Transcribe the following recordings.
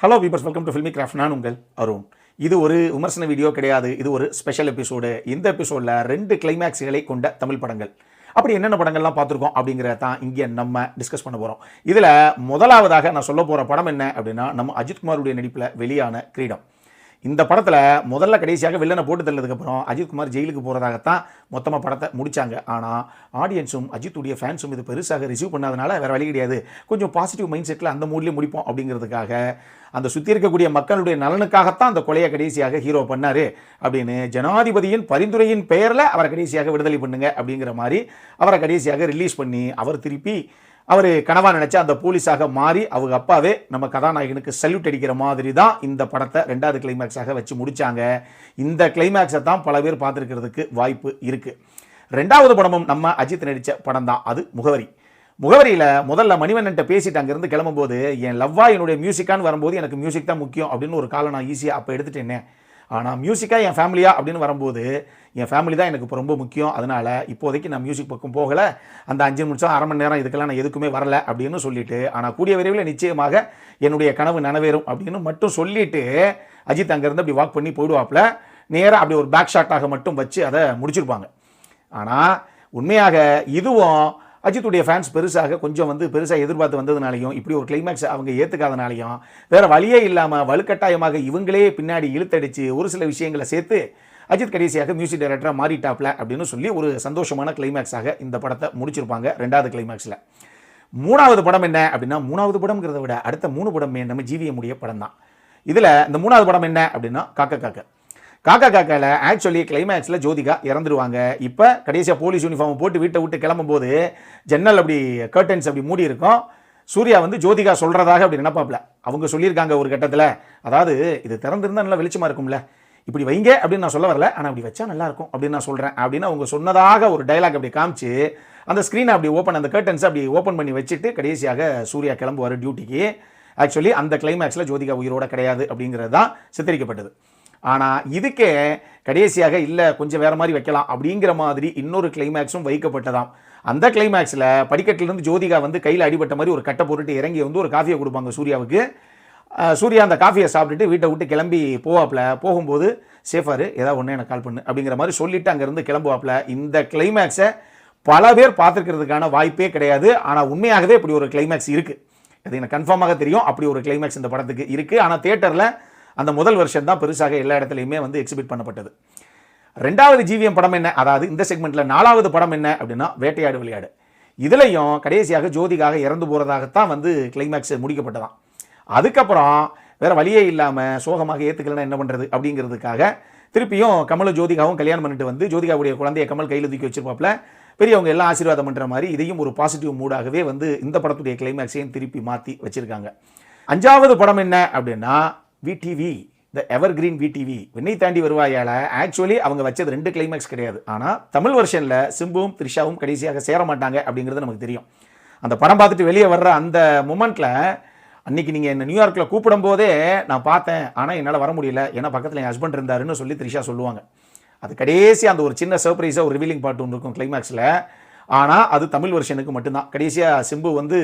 Hello viewers, welcome to filmy craft. நான் உங்கள் அருண். இது ஒரு விமர்சன வீடியோ கிடையாது, இது ஒரு ஸ்பெஷல் எபிசோடு. இந்த எபிசோடில் 2 கிளைமேக்ஸ்களை கொண்ட தமிழ் படங்கள், அப்படி என்னென்ன படங்கள்லாம் பார்த்துருக்கோம் அப்படிங்கிறத தான் இங்கே நம்ம டிஸ்கஸ் பண்ண போகிறோம். இதில் முதலாவதாக நான் சொல்ல போகிற படம் என்ன அப்படின்னா, நம்ம அஜித்குமாருடைய நடிப்பில் வெளியான கிரீடம். இந்த படத்தில் முதல்ல கடைசியாக வில்லனை போட்டு தள்ளதுக்கப்புறம் அஜித்குமார் ஜெயிலுக்கு போகிறதாகத்தான் மொத்தமாக படத்தை முடித்தாங்க. ஆனால் ஆடியன்ஸும் அஜித்துடைய ஃபேன்ஸும் இது பெருசாக ரிசீவ் பண்ணாதனால வேறு வழி கிடையாது, கொஞ்சம் பாசிட்டிவ் மைண்ட் செட்டில் அந்த மூட்லேயே முடிப்போம் அப்படிங்கிறதுக்காக, அந்த சுற்றி இருக்கக்கூடிய மக்களுடைய நலனுக்காகத்தான் அந்த கொலையை கடைசியாக ஹீரோ பண்ணார் அப்படின்னு ஜனாதிபதியின் பரிந்துரையின் பெயரில் அவரை கடைசியாக விடுதலை பண்ணுங்க அப்படிங்கிற மாதிரி அவரை கடைசியாக ரிலீஸ் பண்ணி, அவர் திருப்பி அவர் கனவா நினைச்சா அந்த போலீஸாக மாறி அவங்க அப்பாவே நம்ம கதாநாயகனுக்கு சல்யூட் அடிக்கிற மாதிரி தான் இந்த படத்தை 2வது கிளைமேக்ஸாக வச்சு முடிச்சாங்க. இந்த கிளைமேக்ஸை தான் பல பேர் பார்த்துருக்கிறதுக்கு வாய்ப்பு இருக்கு. 2வது படமும் நம்ம அஜித் நடித்த படம் தான், அது முகவரி. முகவரியில் முதல்ல மணிவண்ணன்ட்ட பேசிட்டு அங்கேருந்து கிளம்பும்போது, என் லவ்வா என்னுடைய மியூசிக்கான்னு வரும்போது எனக்கு மியூசிக் தான் முக்கியம் அப்படின்னு ஒரு காலம் நான் ஈஸியாக அப்போ எடுத்துட்டேனே. ஆனால் மியூசிக்காக என் ஃபேமிலியா அப்படின்னு வரும்போது என் ஃபேமிலி தான் எனக்கு இப்போ ரொம்ப முக்கியம், அதனால் இப்போதைக்கு நான் மியூசிக் பக்கம் போகலை, அந்த 5 நிமிஷம் அரை மணி நேரம் இதுக்கெல்லாம் நான் எதுக்குமே வரல அப்படின்னு சொல்லிட்டு, ஆனால் கூடிய விரைவில் நிச்சயமாக என்னுடைய கனவு நனவேறும் அப்படின்னு மட்டும் சொல்லிட்டு அஜித் அங்கேருந்து அப்படி வாக் பண்ணி போயிடுவாப்பில். நேராக அப்படி ஒரு பேக் ஷாட்டாக மட்டும் வச்சு அதை முடிச்சிருப்பாங்க. ஆனால் உண்மையாக இதுவும் அஜித்துடைய ஃபேன்ஸ் கொஞ்சம் பெருசாக எதிர்பார்த்து வந்ததுனாலையும், இப்படி ஒரு கிளைமேக்ஸ் அவங்க ஏற்றுக்காதனாலையும், வேறு வழியே இல்லாமல் வலுக்கட்டாயமாக இவங்களே பின்னாடி இழுத்தடிச்சு ஒரு சில விஷயங்களை சேர்த்து அஜித் கடைசியாக மியூசிக் டைரக்டராக மாறிட்டாப்ல அப்படின்னு சொல்லி ஒரு சந்தோஷமான கிளைமேக்ஸாக இந்த படத்தை முடிச்சிருப்பாங்க 2வது கிளைமேக்ஸில். 3வது படம் என்ன அப்படின்னா, 3வது படம்ங்கிறத விட அடுத்த 3 படமே நம்ம ஜிவிஎம்முடைய படம் தான். இதில் இந்த 3வது படம் என்ன அப்படின்னா, காக்கா காக்கா. காக்கா காக்காவில் ஆக்சுவலி கிளைமேக்ஸில் ஜோதிகா இறந்துருவாங்க. இப்போ கடைசியாக போலீஸ் யூனிஃபார்ம் போட்டு வீட்டை விட்டு கிளம்பும்போது ஜன்னல் அப்படி கர்டன்ஸ் அப்படி மூடி இருக்கும். சூர்யா ஜோதிகா சொல்கிறதாக அப்படி நினைப்பாப்ல. அவங்க சொல்லியிருக்காங்க ஒரு கட்டத்தில், அதாவது இது திறந்திருந்தால் நல்லா வெளிச்சமாக இருக்கும்ல, இப்படி வைங்க அப்படின்னு நான் சொல்ல வரல, ஆனால் அப்படி வச்சா நல்லா இருக்கும் அப்படின்னு நான் சொல்கிறேன் அப்படின்னு அவங்க சொன்னதாக ஒரு டைலாக் அப்படி காமிச்சு அந்த ஸ்க்ரீனை அப்படி அந்த கர்டன்ஸை அப்படி ஓப்பன் பண்ணி வச்சுட்டு கடைசியாக சூர்யா கிளம்புவார் டியூட்டிக்கு. ஆக்சுவலி அந்த கிளைமேக்ஸில் ஜோதிகா உயிரோட கிடையாது அப்படிங்கிறது தான் சித்தரிக்கப்பட்டது. ஆனால் இதுக்கே கடைசியாக இல்லை கொஞ்சம் வேறு மாதிரி வைக்கலாம் அப்படிங்கிற மாதிரி இன்னொரு கிளைமேக்ஸும் வைக்கப்பட்டதாம். அந்த கிளைமேக்ஸில் படிக்கட்டிலேருந்து ஜோதிகா கையில் அடிபட்ட மாதிரி ஒரு கட்டை போட்டுட்டு இறங்கி ஒரு காஃபியை கொடுப்பாங்க சூர்யாவுக்கு. சூர்யா அந்த காஃபியை சாப்பிட்டுட்டு வீட்டை விட்டு கிளம்பி போகும்போது சேஃபாரு ஏதாவது ஒன்று எனக்கு கால் பண்ணு அப்படிங்கிற மாதிரி சொல்லிவிட்டு அங்கேருந்து கிளம்புவாப்பில். இந்த கிளைமேக்ஸை பல பேர் பார்த்துருக்கிறதுக்கான வாய்ப்பே கிடையாது. ஆனால் உண்மையாகவே இப்படி ஒரு கிளைமேக்ஸ் இருக்குது, அது எனக்கு கன்ஃபார்மாக தெரியும். அப்படி ஒரு கிளைமேக்ஸ் இந்த படத்துக்கு இருக்குது. ஆனால் தியேட்டரில் அந்த முதல் வருஷம் தான் பெருசாக எல்லா இடத்துலையுமே எக்ஸிபிட் பண்ணப்பட்டது. 2வது ஜிவிஎம் படம் என்ன, அதாவது இந்த செக்மெண்ட்டில் 4வது படம் என்ன அப்படின்னா, வேட்டையாடு விளையாடு. இதுலையும் கடைசியாக ஜோதிகாக இறந்து போகிறதாகத்தான் கிளைமேக்ஸ் முடிக்கப்பட்டதான். அதுக்கப்புறம் வேறு வழியே இல்லாமல் சோகமாக ஏற்றுக்கலன்னா என்ன பண்ணுறது அப்படிங்கிறதுக்காக திருப்பியும் கமலும் ஜோதிகாவும் கல்யாணம் பண்ணிட்டு ஜோதிகாவுடைய குழந்தைய கமல் கையில் தூக்கி வச்சிருப்பாப்புல. பெரியவங்க எல்லாம் ஆசீர்வாதம் பண்ணுற மாதிரி இதையும் ஒரு பாசிட்டிவ் மூடாகவே இந்த படத்துடைய கிளைமேக்ஸையும் திருப்பி மாற்றி வச்சுருக்காங்க. 5வது படம் என்ன அப்படின்னா, விடிவி, த எவர் கிரீன் விடிவி, விண்ணை தாண்டி வருவாயால். ஆக்சுவலி அவங்க வச்சது 2 கிளைமேக்ஸ் கிடையாது. ஆனால் தமிழ் வெர்ஷனில் சிம்புவும் த்ரிஷாவும் கடைசியாக சேர மாட்டாங்க அப்படிங்கிறது நமக்கு தெரியும். அந்த படம் பார்த்துட்டு வெளியே வர்ற அந்த மூமெண்ட்டில், அன்றைக்கி நீங்கள் என்ன நியூயார்க்கில் கூப்பிடும் போதே நான் பார்த்தேன், ஆனால் என்னால் வர முடியல, ஏன்னா பக்கத்தில் என் ஹஸ்பண்ட் இருந்தாருன்னு சொல்லி த்ரிஷா சொல்லுவாங்க. அது கடைசி அந்த ஒரு சின்ன சர்ப்ரைஸாக ஒரு ரிவீலிங் பார்ட் ஒன்று இருக்கும் கிளைமேக்ஸில். ஆனால் அது தமிழ் வெர்ஷனுக்கு மட்டும்தான். கடைசியாக சிம்பு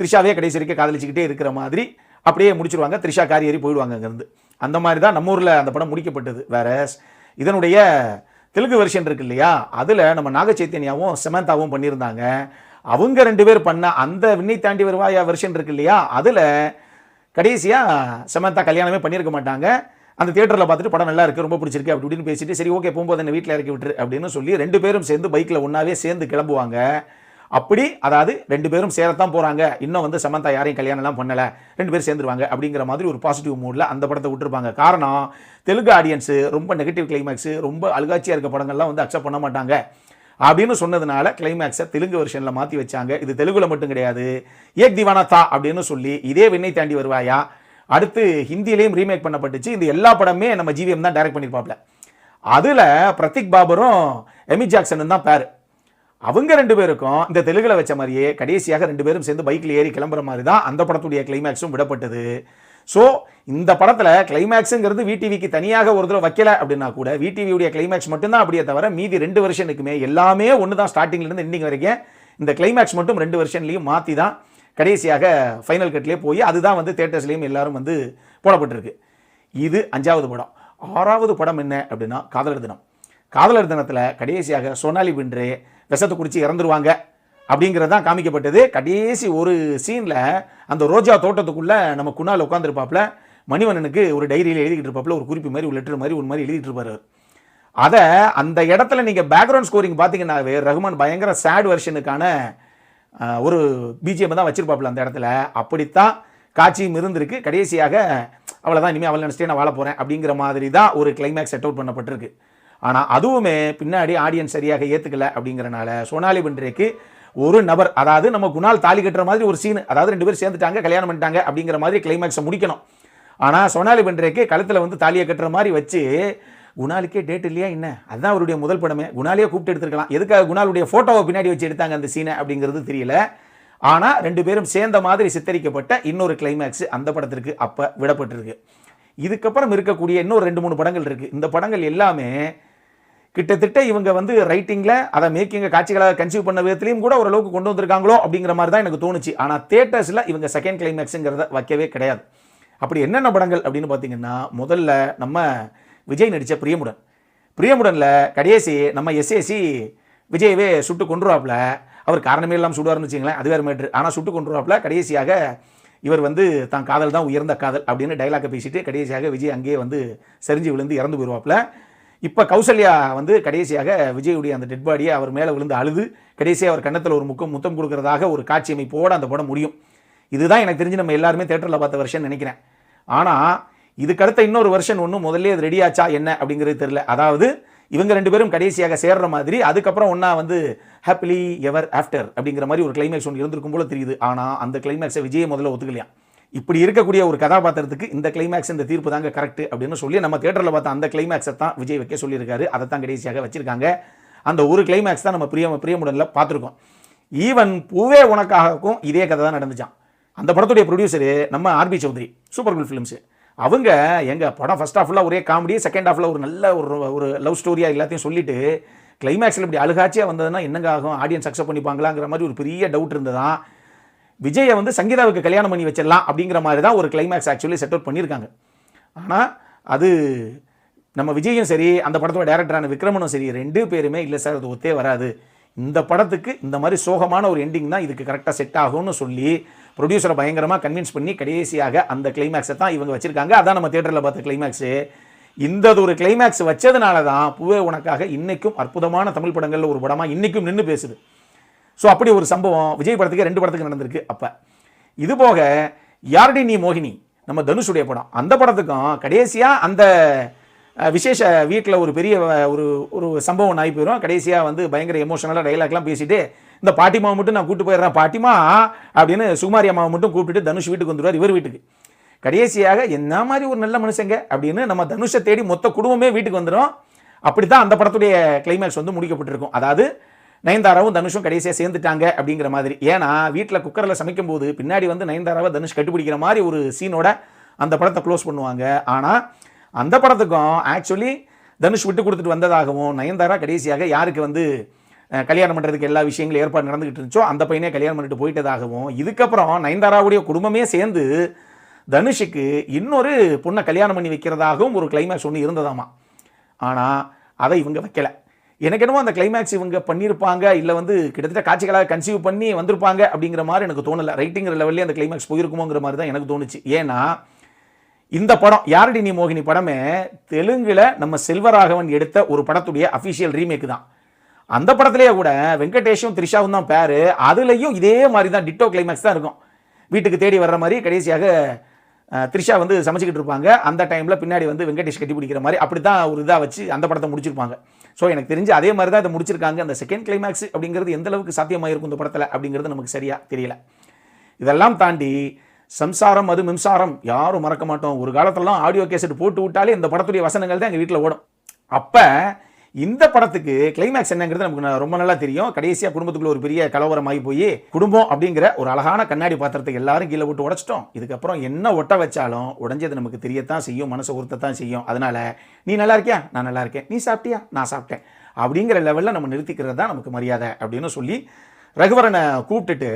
த்ரிஷாவே கடைசி வரைக்கும் காதலிச்சுக்கிட்டே இருக்கிற மாதிரி அப்படியே முடிச்சிருவாங்க. த்ரிஷா காரி ஏறி போயிடுவாங்க அங்கேருந்து. அந்த மாதிரி தான் நம்ம ஊரில் அந்த படம் முடிக்கப்பட்டது. வேற இதனுடைய தெலுங்கு வெர்ஷன் இருக்கு இல்லையா, அதில் நம்ம நாக சைத்தன்யாவும் சமந்தாவும் பண்ணியிருந்தாங்க. அவங்க 2 பேர் பண்ண அந்த விண்ணை தாண்டி வருவாயா வெர்ஷன் இருக்கு இல்லையா, அதில் கடைசியாக சமந்தா கல்யாணமே பண்ணியிருக்க மாட்டாங்க. அந்த தியேட்டரில் பார்த்துட்டு படம் நல்லா இருக்குது, ரொம்ப பிடிச்சிருக்கு அப்படி இப்படின்னு பேசிட்டு, சரி ஓகே போகும்போது என்ன வீட்டில் இறக்கி விட்டுரு அப்படின்னு சொல்லி 2 பேரும் சேர்ந்து பைக்கில் ஒன்றாவே சேர்ந்து கிளம்புவாங்க. அப்படி அதாவது 2 பேரும் சேரத்தான் போகிறாங்க, இன்னும் சமந்தா யாரையும் கல்யாணம்லாம் பண்ணலை, 2 பேர் சேர்ந்துருவாங்க அப்படிங்கிற மாதிரி ஒரு பாசிட்டிவ் மூடில் அந்த படத்தை விட்டுருப்பாங்க. காரணம், தெலுங்கு ஆடியன்ஸு ரொம்ப நெகட்டிவ் கிளைமேக்ஸு, ரொம்ப அழுகாட்சியாக இருக்க படங்கள்லாம் அக்செப்ட் பண்ண மாட்டாங்க அப்படின்னு சொன்னதுனால கிளைமேக்ஸை தெலுங்கு வெர்ஷனில் மாற்றி வச்சாங்க. இது தெலுங்குல மட்டும் கிடையாது, ஏக் திவானா தா அப்படின்னு சொல்லி இதே விண்ணை தாண்டி வருவாயா அடுத்து ஹிந்தியிலையும் ரீமேக் பண்ணப்பட்டுச்சு. இந்த எல்லா படமே நம்ம ஜிவிஎம் தான் டைரக்ட் பண்ணியிருப்பாப்ல. அதில் பிரதீக் பாபரும் எமி ஜாக்சனும் தான் பேர். அவங்க 2 பேருக்கும் இந்த தெலுங்குல வச்ச மாதிரியே கடைசியாக 2 பேரும் சேர்ந்து பைக்கில் ஏறி கிளம்புற மாதிரி தான் அந்த படத்துடைய கிளைமேக்ஸும் விடப்பட்டது. ஸோ இந்த படத்தில் கிளைமேக்ஸுங்கிறது விடிவிக்கு தனியாக ஒரு தடவை வைக்கல அப்படின்னா கூட, விடிவியுடைய கிளைமேக்ஸ் மட்டும்தான் அப்படியே தவிர மீதி 2 வெர்ஷனுக்குமே எல்லாமே ஒன்று தான். ஸ்டார்டிங்லேருந்து எண்டிங் வரைக்கும் இந்த கிளைமேக்ஸ் மட்டும் 2 வெர்ஷன்லையும் மாற்றி தான் கடைசியாக ஃபைனல் கட்லேயே போய் அதுதான் வந்து தேட்டர்ஸ்லேயும் எல்லாரும் வந்து போடப்பட்டிருக்கு. இது 5வது படம். 6வது படம் என்ன அப்படின்னா காதலர் தினம். காதலர் தினத்தில் கடைசியாக சோனாலி பின்றே விஷத்தை குடிச்சு இறந்துருவாங்க அப்படிங்கிறது தான் காமிக்கப்பட்டது. கடைசி ஒரு சீனில் அந்த ரோஜா தோட்டத்துக்குள்ளே நம்ம குணால் உட்காந்துருப்பாப்புல, மணிவண்ணனுக்கு ஒரு டைரியில் எழுதிக்கிட்டு இருப்பாப்புல, ஒரு குறிப்பு மாதிரி ஒரு லெட்டர் மாதிரி ஒரு மாதிரி எழுதிட்டு இருப்பார். அதை அந்த இடத்துல நீங்கள் பேக்ரவுண்ட் ஸ்கோரிங் பார்த்தீங்கன்னாவே ரகுமான் பயங்கர சேட் வெர்ஷனுக்கான ஒரு பிஜிஎம் தான் வச்சிருப்பாப்புல அந்த இடத்துல. அப்படித்தான் காட்சியும் இருந்திருக்கு. கடைசியாக அவ்வளோதான், இனிமேல் அவளை நினச்சிட்டே நான் வாழ போகிறேன் அப்படிங்கிற மாதிரி தான் ஒரு கிளைமேக்ஸ் செட் அவுட் பண்ணப்பட்டிருக்கு. ஆனால் அதுவுமே பின்னாடி ஆடியன்ஸ் சரியாக ஏற்றுக்கல அப்படிங்கிறனால சோனாலி பின்றேக்கு ஒரு நபர், அதாவது நம்ம குணால் தாலி கட்டுற மாதிரி ஒரு சீன், அதாவது 2 பேர் சேர்ந்துட்டாங்க கல்யாணம் பண்ணிட்டாங்க அப்படிங்கிற மாதிரி கிளைமேக்ஸை முடிக்கணும். ஆனால் சோனாலி பின்றேக்கு கழுத்தில் வந்து தாலியை கட்டுற மாதிரி வச்சு குணாலுக்கே டேட் இல்லையா என்ன, அதுதான் அவருடைய முதல் படமே, குணாலியே கூப்பிட்டு எடுத்துருக்கலாம். எதுக்காக குணாலுடைய ஃபோட்டோவை பின்னாடி வச்சு எடுத்தாங்க அந்த சீனை அப்படிங்கிறது தெரியல. ஆனால் 2 பேரும் சேர்ந்த மாதிரி சித்தரிக்கப்பட்ட இன்னொரு கிளைமேக்ஸ் அந்த படத்திற்கு அப்போ விடப்பட்டிருக்கு. இதுக்கப்புறம் இருக்கக்கூடிய இன்னொரு 2-3 படங்கள் இருக்குது. இந்த படங்கள் எல்லாமே கிட்டத்தட்ட இவங்க வந்து ரைட்டிங்கில் அதை மேக்கிங்க காட்சிகளாக கன்சீவ் பண்ண விதத்துலையும் கூட ஓரளவுக்கு கொண்டு வந்திருக்காங்களோ அப்படிங்கிற மாதிரி தான் எனக்கு தோணுச்சு. ஆனால் தேட்டர்ஸில் இவங்க செகண்ட் கிளைமேக்ஸுங்கிறத வைக்கவே கிடையாது. அப்படி என்னென்ன படங்கள் அப்படின்னு பார்த்தீங்கன்னா, முதல்ல நம்ம விஜய் நடித்த பிரியமுடன். பிரியமுடனில் கடைசி நம்ம எஸ்ஏசி விஜயவே சுட்டு கொண்டுருவாப்புல. அவர் காரணமே இல்லாமல் சுடுவார்னு வச்சுங்களேன், அது வேறு மேட்ரு. ஆனால் சுட்டு கொண்டுருவாப்புல. கடைசியாக இவர் வந்து தான் காதல் தான் உயர்ந்த காதல் அப்படின்னு டைலாக்கை பேசிட்டு கடைசியாக விஜய் அங்கேயே வந்து செறிஞ்சு விழுந்து இறந்து போயிடுவாப்புல. இப்போ கௌசல்யா வந்து கடைசியாக விஜயுடைய அந்த டெட் பாடியை அவர் மேலே விழுந்து அழுது கடைசியாக அவர் கன்னத்தில் ஒரு முத்தம் கொடுக்கறதாக ஒரு காட்சி அமைப்போடு அந்த படம் முடியும். இதுதான் எனக்கு தெரிஞ்சு நம்ம எல்லாருமே தேட்டரில் பார்த்த வெர்ஷன் நினைக்கிறேன். ஆனால் இதுக்கடுத்த இன்னொரு வெர்ஷன் ஒன்றும் முதல்ல அது ரெடி ஆச்சா என்ன அப்படிங்கிறது தெரியல. அதாவது இவங்க 2 பேரும் கடைசியாக சேர்ற மாதிரி அதுக்கப்புறம் ஒன்றா வந்து ஹாப்பிலி எவர் ஆஃப்டர் அப்படிங்கிற மாதிரி ஒரு கிளைமேக்ஸ் ஒன்று இருந்திருக்கும் போல தெரியுது. ஆனால் அந்த கிளைமேக்ஸை விஜய் முதல்ல ஒத்துக்கலையா. இப்படி இருக்கக்கூடிய ஒரு கதாபாத்திரத்துக்கு இந்த கிளைமேக்ஸ் இந்த தீர்ப்பு தாங்க கரெக்ட் அப்படின்னு சொல்லி நம்ம தியேட்டரில் பார்த்த அந்த கிளைமேக்ஸை தான் விஜய் வைக்க சொல்லியிருக்காரு. அதை தான் கடைசியாக வச்சிருக்காங்க. அந்த ஒரு கிளைமேக்ஸ் தான் நம்ம பிரியமுடனில் பார்த்துருக்கோம். ஈவன் பூவே உனக்காகவும் இதே கதை தான் நடந்துச்சான். அந்த படத்துடைய ப்ரொடியூசரு நம்ம ஆர்பி சௌத்ரி, சூப்பர் குல் ஃபிலிம்ஸு. அவங்க எங்கள் படம் ஃபர்ஸ்ட் ஹாஃபில் ஒரே காமெடி, செகண்ட் ஹாஃபில் ஒரு நல்ல ஒரு லவ் ஸ்டோரியாக எல்லாத்தையும் சொல்லிட்டு கிளைமேக்ஸில் இப்படி அழுகாச்சியாக வந்ததுன்னா என்னங்க ஆகும், ஆடியன்ஸ் அக்செப்ட் பண்ணிப்பாங்களாங்கிற மாதிரி ஒரு பெரிய டவுட் இருந்ததான். விஜயை வந்து சங்கீதாவுக்கு கல்யாணம் பண்ணி வச்சிடலாம் அப்படிங்கிற மாதிரி தான் ஒரு கிளைமேக்ஸ் ஆக்சுவலி செட் அவுட் பண்ணியிருக்காங்க. ஆனால் அது நம்ம விஜயும் சரி அந்த படத்தோட டைரக்டரான விக்ரமனும் சரி 2 பேருமே இல்லை சார் அது ஒத்தே வராது, இந்த படத்துக்கு இந்த மாதிரி சோகமான ஒரு எண்டிங் தான் இதுக்கு கரெக்டாக செட் ஆகும்னு சொல்லி ப்ரொடியூசரை பயங்கரமாக கன்வின்ஸ் பண்ணி கடைசியாக அந்த கிளைமேக்ஸை தான் இவங்க வச்சுருக்காங்க. அதான் நம்ம தியேட்டரில் பார்த்த கிளைமேக்ஸு. இந்த ஒரு கிளைமேக்ஸ் வச்சதுனால தான் பூவே உனக்காக இன்றைக்கும் அற்புதமான தமிழ் படங்களில் ஒரு படமாக இன்றைக்கும் நின்று பேசுது. ஸோ அப்படி ஒரு சம்பவம் விஜய் படத்துக்கு 2 படத்துக்கு நடந்திருக்கு. அப்போ இது போக யார்டி நீ மோகினி நம்ம தனுஷுடைய படம், அந்த படத்துக்கும் கடைசியாக அந்த விசேஷ வீட்டில் ஒரு பெரிய ஒரு சம்பவம் ஆகி போயிடும். கடைசியாக வந்து பயங்கர எமோஷனலாக டைலாக்லாம் பேசிட்டு இந்த பாட்டிமாவை மட்டும் நான் கூப்பிட்டு போயிடுறேன் பாட்டிமா அப்படின்னு சுகுமாரி அம்மாவை மட்டும் கூப்பிட்டுட்டு தனுஷ் வீட்டுக்கு வந்துடுவார், இவர் வீட்டுக்கு. கடைசியாக என்ன மாதிரி ஒரு நல்ல மனுஷங்க அப்படின்னு நம்ம தனுஷை தேடி மொத்த குடும்பமே வீட்டுக்கு வந்துடும். அப்படி தான் அந்த படத்துடைய கிளைமேக்ஸ் வந்து முடிக்கப்பட்டிருக்கும். அதாவது நயன்தாராவும் தனுஷும் கடைசியாக சேர்ந்துட்டாங்க அப்படிங்கிற மாதிரி. ஏன்னா வீட்டில் குக்கரில் சமைக்கும் போது பின்னாடி வந்து நயன்தாராவை தனுஷ் கட்டுப்பிடிக்கிற மாதிரி ஒரு சீனோட அந்த படத்தை க்ளோஸ் பண்ணுவாங்க. ஆனால் அந்த படத்துக்கும் ஆக்சுவலி தனுஷ் விட்டு கொடுத்துட்டு வந்ததாகவும் நயன்தாரா கடைசியாக யாருக்கு வந்து கல்யாணம் பண்ணுறதுக்கு எல்லா விஷயங்களும் ஏற்பாடு நடந்துகிட்டு இருந்துச்சோ அந்த பையனே கல்யாணம் பண்ணிட்டு போயிட்டதாகவும், இதுக்கப்புறம் நயன்தாராவுடைய குடும்பமே சேர்ந்து தனுஷுக்கு இன்னொரு பொண்ணை கல்யாணம் பண்ணி வைக்கிறதாகவும் ஒரு கிளைமேக்ஸ் ஒன்று இருந்ததாமா. ஆனால் அதை இவங்க வைக்கலை. எனக்கு என்னமோ அந்த கிளைமேக்ஸ் இவங்க பண்ணியிருப்பாங்க, இல்லை வந்து கிட்டத்தட்ட காட்சிகளாக கன்சீவ் பண்ணி வந்திருப்பாங்க அப்படிங்கிற மாதிரி எனக்கு தோணலை. ரைட்டிங்கிற லெவல்லே அந்த கிளைமேக்ஸ் போயிருக்குமோங்கிற மாதிரி தான் எனக்கு தோணுச்சு. ஏன்னா இந்த படம் யாரடி நீ மோகினி படமே தெலுங்கில் நம்ம செல்வராகவன் எடுத்த ஒரு படத்துடைய அஃபிஷியல் ரீமேக் தான். அந்த படத்துலேயே கூட வெங்கடேஷும் த்ரிஷாவும் தான் பேரு. அதுலேயும் இதே மாதிரி தான் டிட்டோ கிளைமேக்ஸ் தான் இருக்கும். வீட்டுக்கு தேடி வர்ற மாதிரி கடைசியாக த்ரிஷா வந்து சமைச்சிக்கிட்டு இருப்பாங்க. அந்த டைமில் பின்னாடி வந்து வெங்கடேஷ் கட்டி பிடிக்கிற மாதிரி அப்படி தான் ஒரு இதாக வச்சு அந்த படத்தை முடிச்சிருப்பாங்க. ஸோ எனக்கு தெரிஞ்சு அதே மாதிரி தான் இதை முடிச்சிருக்காங்க. அந்த செகண்ட் கிளைமேக்ஸ் அப்படிங்கிறது எந்த அளவுக்கு சாத்தியமாக இருக்கும் இந்த படத்தில் அப்படிங்கிறது நமக்கு சரியாக தெரியல. இதெல்லாம் தாண்டி சம்சாரம் அது மின்சாரம் யாரும் மறக்க மாட்டோம். ஒரு காலத்திலலாம் ஆடியோ கேசட் போட்டு விட்டாலே இந்த படத்துடைய வசனங்கள் தான் எங்கள் வீட்டில் ஓடும். அப்போ இந்த படத்துக்கு கிளைமேக்ஸ் என்னங்கிறது நமக்கு ரொம்ப நல்லா தெரியும். கடைசியாக குடும்பத்துக்குள்ள ஒரு பெரிய கலவரமாகி போய் குடும்பம் அப்படிங்கிற ஒரு அழகான கண்ணாடி பாத்திரத்தை எல்லாரும் கீழே போட்டு உடைச்சிட்டோம். இதுக்கப்புறம் என்ன ஒட்ட வச்சாலும் உடஞ்சது நமக்கு தெரியத்தான் செய்யும், மனசை உறுத்தத்தான் செய்யும். அதனால நீ நல்லா இருக்கியா, நான் நல்லா இருக்கேன், நீ சாப்பிட்டியா, நான் சாப்பிட்டேன் அப்படிங்கிற லெவலில் நம்ம நிறுத்திக்கிறது தான் நமக்கு மரியாதை அப்படின்னு சொல்லி ரகுவரனை கூப்பிட்டுட்டு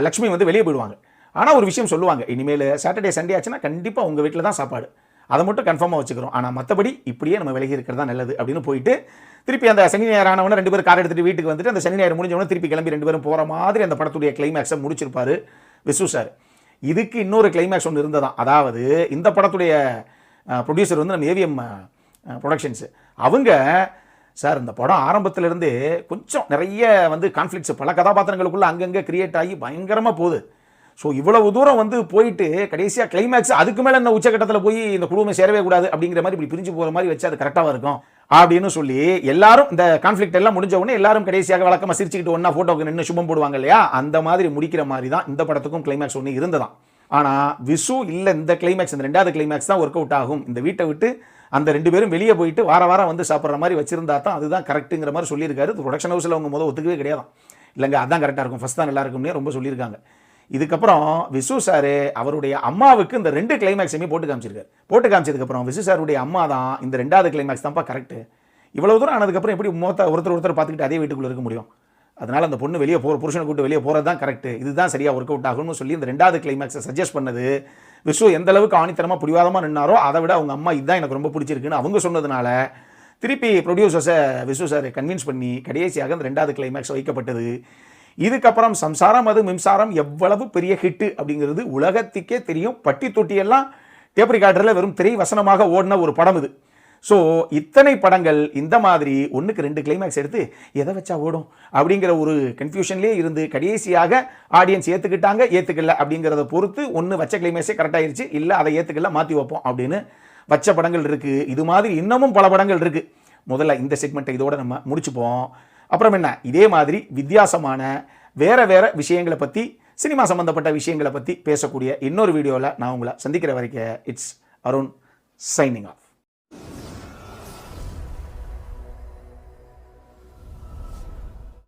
லக்ஷ்மி வந்து வெளியே போயிடுவாங்க. ஆனால் ஒரு விஷயம் சொல்லுவாங்க, இனிமேல் சாட்டர்டே சண்டே ஆச்சுன்னா கண்டிப்பாக உங்கள் வீட்டில் தான் சாப்பாடு, அதை மட்டும் கன்ஃபார்மாக வச்சுக்கிறோம், ஆனால் மற்றபடி இப்படியே நம்ம விலகி இருக்கிறது தான் நல்லது அப்படின்னு போயிட்டு திருப்பி அந்த சனி ஞாயிறு ஆனவொன்னே 2 பேரும் கார் எடுத்துகிட்டு வீட்டுக்கு வந்துட்டு அந்த சனி ஞாயிறு முடிஞ்சவொன்னே திருப்பி கிளம்பி 2 பேரும் போகிற மாதிரி அந்த படத்துடைய கிளைமேக்ஸை முடிச்சிருப்பாரு விசு சார். இதுக்கு இன்னொரு கிளைமேக்ஸ் ஒன்று இருந்ததான். அதாவது இந்த படத்துடைய ப்ரொடியூசர் வந்து நம்ம ஏவிஎம் ப்ரொடக்ஷன்ஸு. அவங்க சார் இந்த படம் ஆரம்பத்திலேருந்தே கொஞ்சம் நிறைய வந்து கான்ஃப்ளிக்ஸ் பல கதாபாத்திரங்களுக்குள்ளே அங்கங்கே கிரியேட் ஆகி பயங்கரமாக போகுது. ஸோ இவ்வளவு தூரம் வந்து போயிட்டு கடைசியாக கிளைமேக்ஸ் அதுக்கு மேலே என்ன உச்சக்கட்டத்தில் போய் இந்த குழுவை சேரவே கூடாது அப்படிங்கிற மாதிரி இப்படி பிரிஞ்சு போகிற மாதிரி வச்சு அது கரெக்டாக இருக்கும் அப்படின்னு சொல்லி எல்லாரும் இந்த கான்ஃப்ளிக்ட் எல்லாம் முடிஞ்ச உடனே எல்லாரும் கடைசியாக வழக்கமாக சிரிச்சுக்கிட்டு ஒன்றா ஃபோட்டோக்கு நின்று சுபம் போடுவாங்க இல்லையா, அந்த மாதிரி முடிக்கிற மாதிரி தான் இந்த படத்துக்கும் கிளைமேக்ஸ் ஒன்று இருந்ததான். ஆனால் விசு இல்லை, இந்த கிளைமேக்ஸ் இந்த 2வது கிளைமேக்ஸ் தான் ஒர்க் அவுட் ஆகும், இந்த வீட்டை விட்டு அந்த 2 பேரும் வெளியே போயிட்டு வாரம் வந்து சாப்பிட்ற மாதிரி வச்சிருந்தா தான் அதுதான் கரெக்ட்டுங்கிற மாதிரி சொல்லியிருக்காரு. ப்ரொடக்ஷன் ஹவுஸில் அவங்க ஒத்துக்கவே கிடையாது. இல்லைங்க அதான் கரெக்டாக இருக்கும், ஃபஸ்ட் தான் நல்லா இருக்கும்னே ரொம்ப சொல்லியிருக்காங்க. இதுக்கப்புறம் விசு சார் அவருடைய அம்மாவுக்கு இந்த 2 கிளைமேக்ஸையுமே போட்டு காமிச்சிருக்காரு. போட்டு காமிச்சதுக்கப்புறம் விசு சாருடைய அம்மா தான் இந்த 2வது கிளைமேக்ஸ் தான்ப்பா கரெக்டு, இவ்வளவு தூரம் ஆனதுக்கப்புறம் எப்படி ஒருத்தர் பார்த்துக்கிட்டு அதே வீட்டுக்குள்ளே இருக்க முடியும், அதனால் அந்த பொண்ணு வெளியே புருஷனை கூட்டு வெளியே போகிறது தான் கரெக்டு, இதுதான் சரியாக ஒர்க் அவுட் ஆகும்னு சொல்லி இந்த 2வது கிளைமேக்ஸை சஜஸ்ட் பண்ணது விசு எந்த அளவுக்கு ஆணித்தரமாக பிடிவாதமாக நின்னாரோ அதை விட அவங்க அம்மா இதுதான் எனக்கு ரொம்ப பிடிச்சிருக்குன்னு அவங்க சொன்னதுனால திருப்பி ப்ரொடியூசர்ஸை விசு சார் கன்வின்ஸ் பண்ணி கடைசியாக அந்த 2வது கிளைமேக்ஸ் வைக்கப்பட்டது. இதுக்கப்புறம் சம்சாரம் அது மின்சாரம் எவ்வளவு பெரிய ஹிட்டு அப்படிங்கிறது உலகத்துக்கே தெரியும். பட்டி தொட்டியெல்லாம் டேப் ரெக்கார்டரில் வெறும் திரை வசனமாக ஓடின ஒரு படம் இது. ஸோ இத்தனை படங்கள் இந்த மாதிரி 1க்கு 2 கிளைமேக்ஸ் எடுத்து எதை வச்சா ஓடும் அப்படிங்கிற ஒரு கன்ஃபியூஷன்லேயே இருந்து கடைசியாக ஆடியன்ஸ் ஏற்றுக்கிட்டாங்க ஏற்றுக்கல அப்படிங்கிறத பொறுத்து ஒன்று வச்ச கிளைமேக்ஸே கரெக்டாகிருச்சு, இல்லை அதை ஏற்றுக்கல மாற்றி வைப்போம் அப்படின்னு வச்ச படங்கள் இருக்குது. இது மாதிரி இன்னமும் பல படங்கள் இருக்குது. முதல்ல இந்த செக்மெண்ட்டை இதோட நம்ம முடிச்சுப்போம். அப்புறம் என்ன, இதே மாதிரி வித்தியாசமான வேற விஷயங்களை பற்றி, சினிமா சம்பந்தப்பட்ட விஷயங்களை பற்றி பேசக்கூடிய இன்னொரு வீடியோவில் நான் உங்களை சந்திக்கிற வரைக்கும் இட்ஸ் அருண் சைனிங் ஆஃப்.